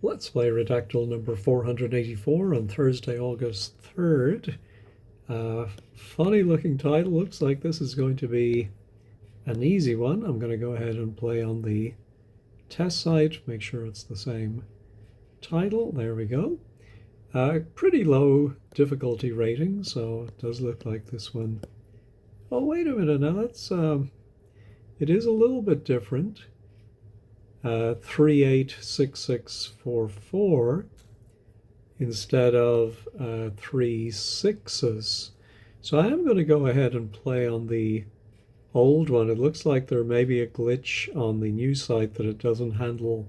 Let's play Redactle number 484 on Thursday, August 3rd. Funny looking title. Looks like this is going to be an easy one. I'm going to go ahead and play on the test site, make sure it's the same title. There we go. Pretty low difficulty rating, so it does look like this one. Oh, wait a minute. Now it is a little bit different. 386644 instead of 3 6s. So I am going to go ahead and play on the old one. It looks like there may be a glitch on the new site that it doesn't handle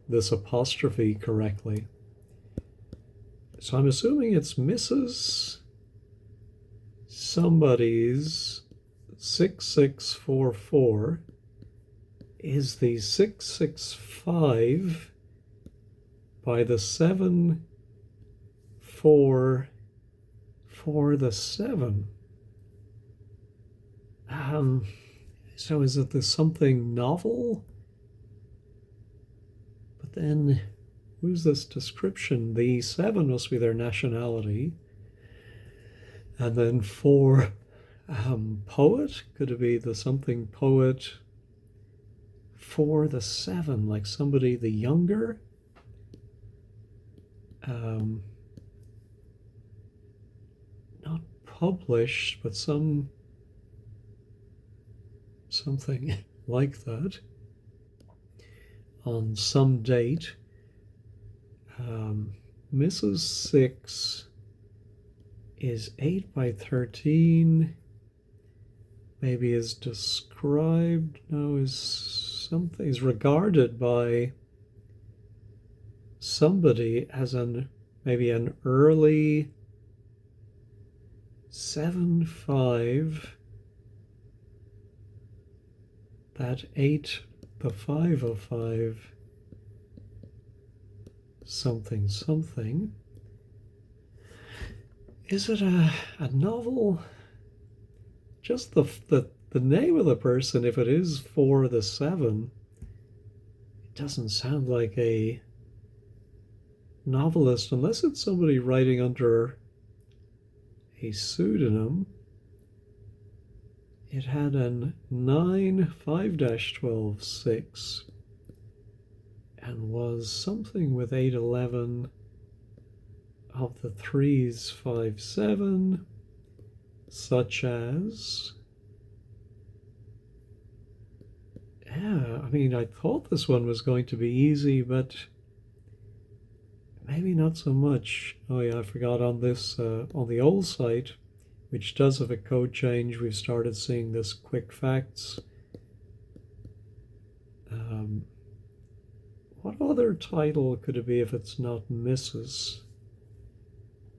this apostrophe correctly. So I'm assuming it's Mrs. somebody's 6644 is the 665 by the 7 4 for the 7. So is it the something novel? But then who's this description? The 7 must be their nationality. And then 4 poet? Could it be the something poet for the 7, like somebody the younger? Not published, but something like that on some date. Mrs. 6 is 8 by 13. Maybe is described, no, is regarded by somebody as maybe an early 7-5. That 8, the 5 of 5, something. Is it a novel? Just the name of the person, if it is for the 7, it doesn't sound like a novelist unless it's somebody writing under a pseudonym. It had a 9 5-12 6 and was something with 8 11 of the 3s 5 7, such as, I mean, I thought this one was going to be easy, but maybe not so much. Oh yeah, I forgot on this, on the old site, which does have a code change, we've started seeing this quick facts. What other title could it be if it's not Mrs.?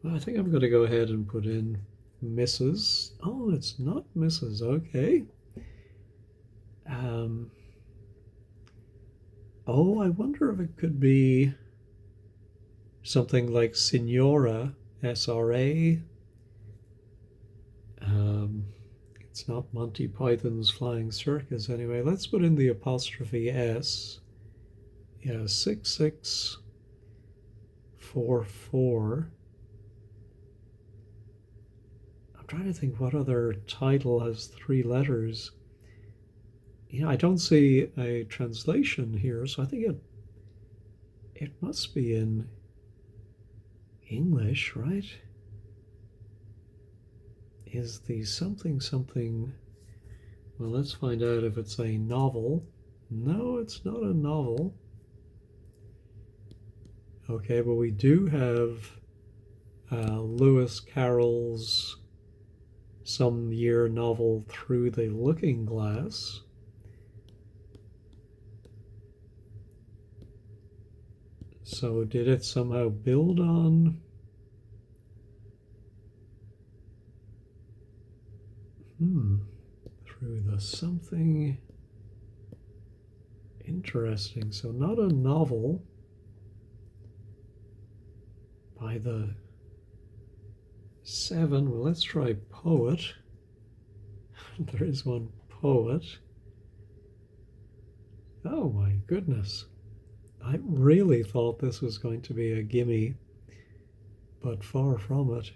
Well, I think I'm going to go ahead and put in Mrs. Oh, it's not Mrs. Okay. Oh, I wonder if it could be something like Signora, SRA. It's not Monty Python's Flying Circus anyway. Let's put in the apostrophe S. Yeah, 6644. I'm trying to think what other title has 3 letters. Yeah, I don't see a translation here, so I think it must be in English, right? Is the something, well, let's find out if it's a novel. No, it's not a novel. Okay, but we do have Lewis Carroll's some year novel Through the Looking Glass. So did it somehow build on through the something interesting? So not a novel by the 7. Well, let's try poet. There is one poet. Oh my goodness. I really thought this was going to be a gimme, but far from it.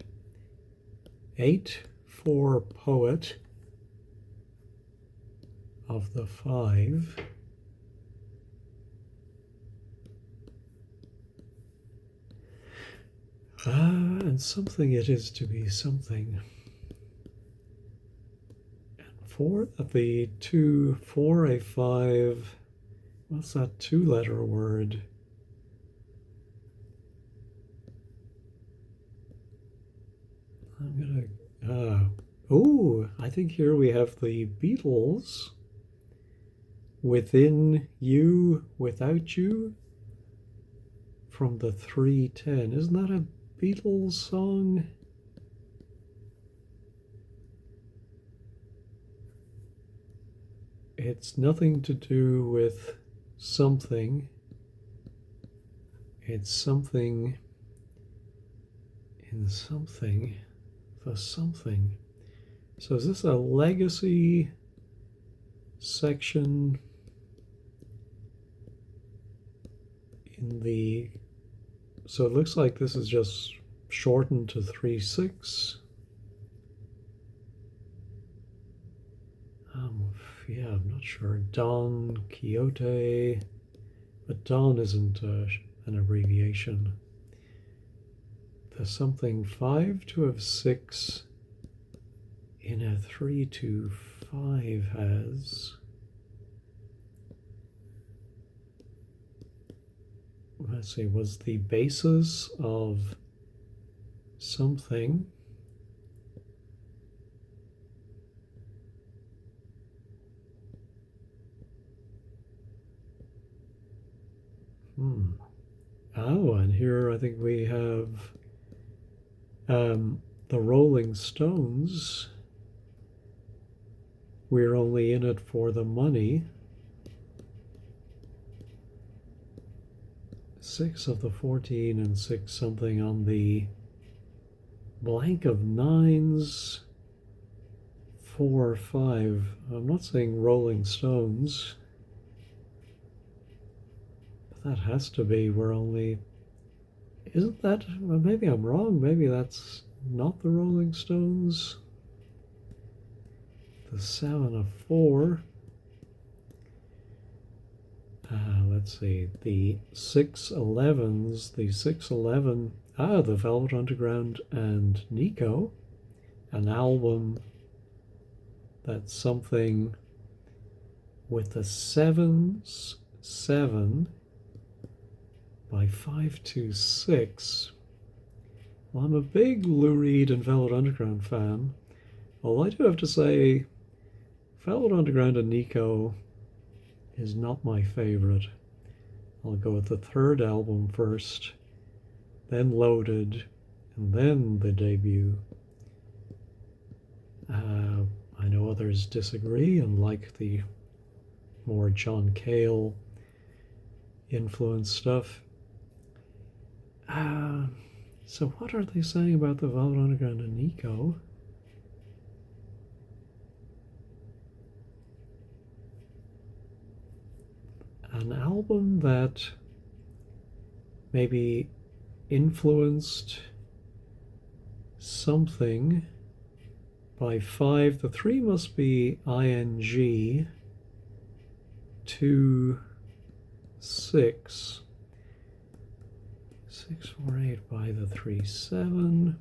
8 for poet of the 5. And something it is to be something. And 4 at the 2, 4, a 5. What's that 2-letter word? I'm gonna, oh, I think here we have the Beatles. Within You, Without You, from the 310. Isn't that a Beatles song? It's nothing to do with something. It's something in something, the something. So is this a legacy section in the, so it looks like this is just shortened to 3/6. Yeah, I'm not sure. Don Quixote, but Don isn't an abbreviation. The something 5 to have 6 in a 3 to 5 has, let's see, was the basis of something. Oh, and here I think we have the Rolling Stones. We're only in it for the money. 6 of the 14 and 6 something on the blank of 9s, 4 or 5. I'm not saying Rolling Stones. That has to be, we're only, isn't that, well, maybe I'm wrong, maybe that's not the Rolling Stones. The 7 of 4. Let's see, the 6/11s, the 6/11, the Velvet Underground and Nico, an album that's something with the 7s, 7 by 526. Well, I'm a big Lou Reed and Velvet Underground fan. Although I do have to say, Velvet Underground and Nico is not my favorite. I'll go with the 3rd album first, then Loaded, and then the debut. I know others disagree and like the more John Cale influenced stuff. So what are they saying about the Velvet Underground and Nico? An album that maybe influenced something by 5. The 3 must be ing. 2, 6. 6, 4, 8 by the 3, 7.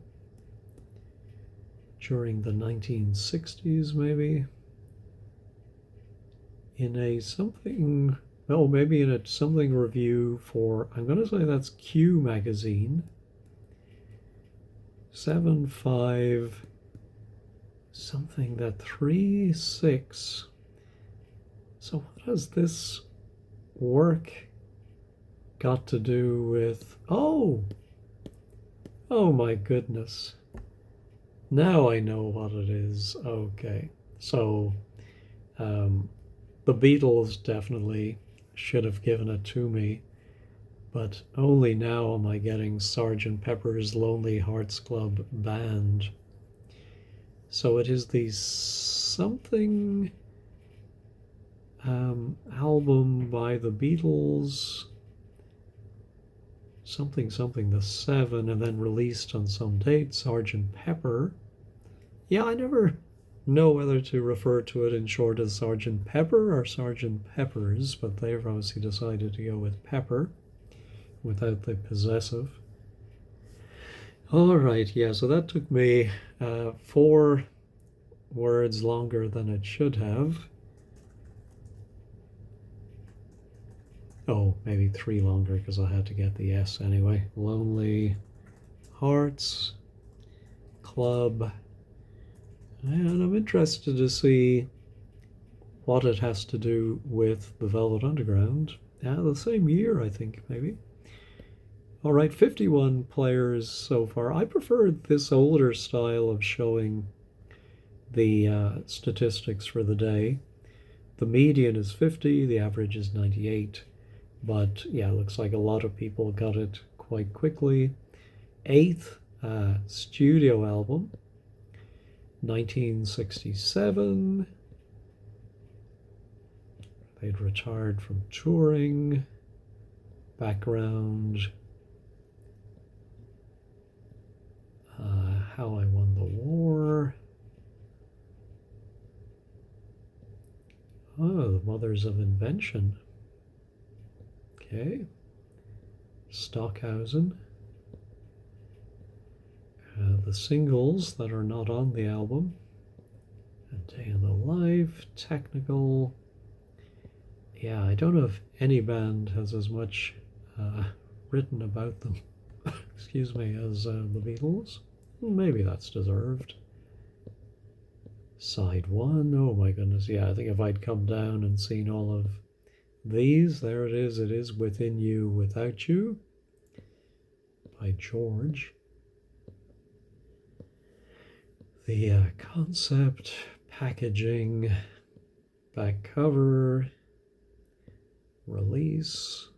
During the 1960s, maybe. In a something, oh, maybe in a something review for, I'm going to say that's Q magazine. 7, 5, something that 3, 6. So what has this work got to do with, oh my goodness. Now I know what it is. Okay. So the Beatles definitely should have given it to me, but only now am I getting Sgt. Pepper's Lonely Hearts Club Band. So it is the something album by the Beatles something something the 7 and then released on some date, Sergeant Pepper. Yeah, I never know whether to refer to it in short as Sergeant Pepper or Sergeant Peppers, but they've obviously decided to go with Pepper without the possessive. All right, yeah, so that took me 4 words longer than it should have. Oh, maybe 3 longer because I had to get the S anyway. Lonely Hearts Club. And I'm interested to see what it has to do with the Velvet Underground. Yeah, the same year, I think, maybe. All right, 51 players so far. I prefer this older style of showing the statistics for the day. The median is 50, the average is 98. But yeah, it looks like a lot of people got it quite quickly. 8th studio album, 1967. They'd retired from touring. Background, How I Won the War. Oh, the Mothers of Invention. Okay. Stockhausen. The singles that are not on the album. A Day in the Life, Technical. Yeah, I don't know if any band has as much written about them, excuse me, as the Beatles. Maybe that's deserved. Side 1, oh my goodness, yeah, I think if I'd come down and seen all of these, there it is Within You, Without You, by George. The concept, packaging, back cover, release,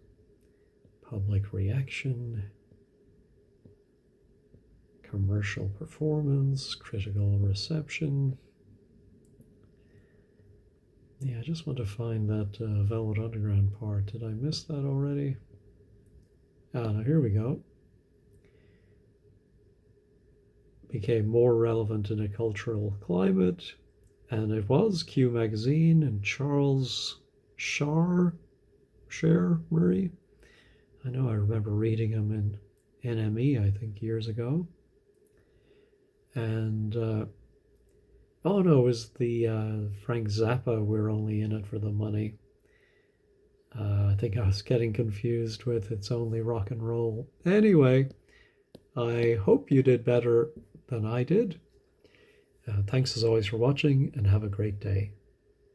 public reaction, commercial performance, critical reception. Yeah, I just want to find that Velvet Underground part. Did I miss that already? Ah, now here we go. Became more relevant in a cultural climate, and it was Q Magazine and Charles Cher Murray. I know I remember reading him in NME, I think, years ago. And oh no, it was the Frank Zappa, We're Only in It for the Money. I think I was getting confused with It's Only Rock and Roll. Anyway, I hope you did better than I did. Thanks as always for watching, and have a great day.